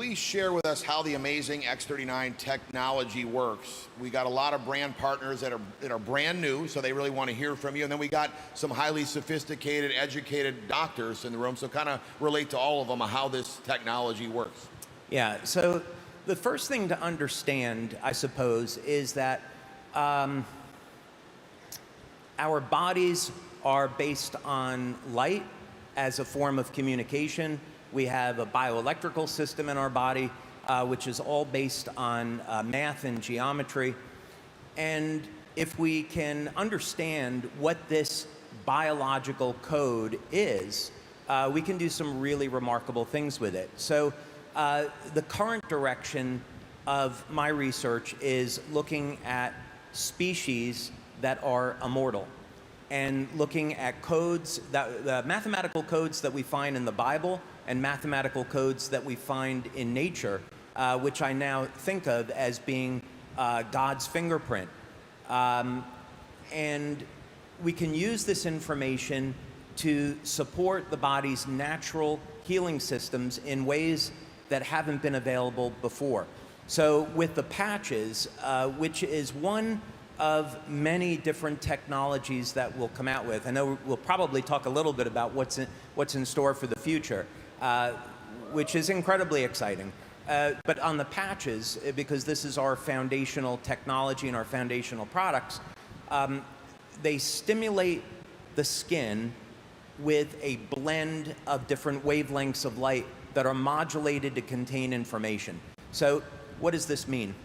please share with us how the amazing X39 technology works? We got a lot of brand partners that are brand new, so they really want to hear from you. And then we got some highly sophisticated, educated doctors in the room, so kind of relate to all of them on how this technology works. Yeah, so the first thing to understand, I suppose, is that our bodies are based on light as a form of communication. We have a bioelectrical system in our body, which is all based on math and geometry. And if we can understand what this biological code is, we can do some really remarkable things with it. So the current direction of my research is looking at species that are immortal and looking at codes, the mathematical codes that we find in the Bible and mathematical codes that we find in nature, which I now think of as being God's fingerprint. And we can use this information to support the body's natural healing systems in ways that haven't been available before. So with the patches, which is one of many different technologies that we'll come out with. I know we'll probably talk a little bit about what's in store for the future, which is incredibly exciting. But on the patches, because this is our foundational technology and our foundational products, they stimulate the skin with a blend of different wavelengths of light that are modulated to contain information. So what does this mean?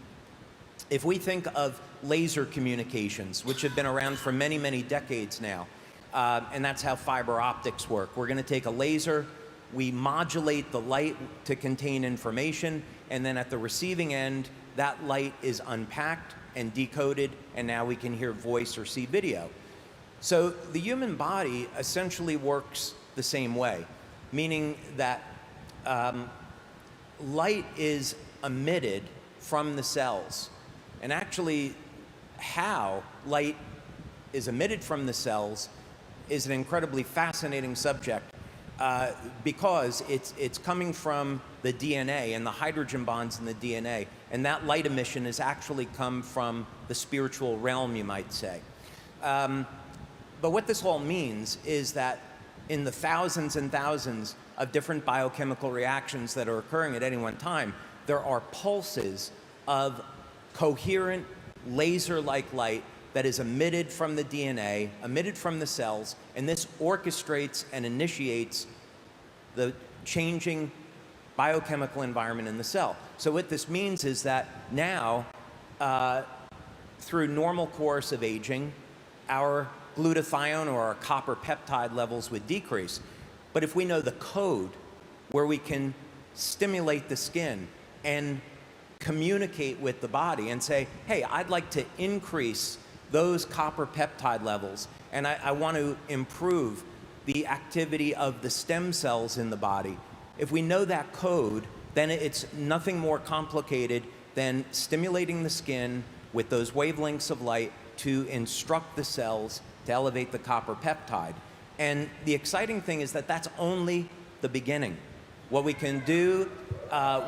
If we think of laser communications, which have been around for many, many decades now, and that's how fiber optics work. We're going to take a laser, we modulate the light to contain information, and then at the receiving end, that light is unpacked and decoded, and now we can hear voice or see video. So the human body essentially works the same way, meaning that light is emitted from the cells. And actually, how light is emitted from the cells is an incredibly fascinating subject because it's coming from the DNA and the hydrogen bonds in the DNA. And that light emission has actually come from the spiritual realm, you might say. But what this all means is that in the thousands and thousands of different biochemical reactions that are occurring at any one time, there are pulses of coherent laser-like light that is emitted from the DNA, emitted from the cells, and this orchestrates and initiates the changing biochemical environment in the cell. So what this means is that now, through normal course of aging, our glutathione or our copper peptide levels would decrease. But if we know the code where we can stimulate the skin and communicate with the body and say, hey, I'd like to increase those copper peptide levels, and I want to improve the activity of the stem cells in the body. If we know that code, then it's nothing more complicated than stimulating the skin with those wavelengths of light to instruct the cells to elevate the copper peptide. And the exciting thing is that that's only the beginning. What we can do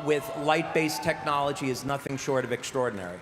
with light-based technology is nothing short of extraordinary.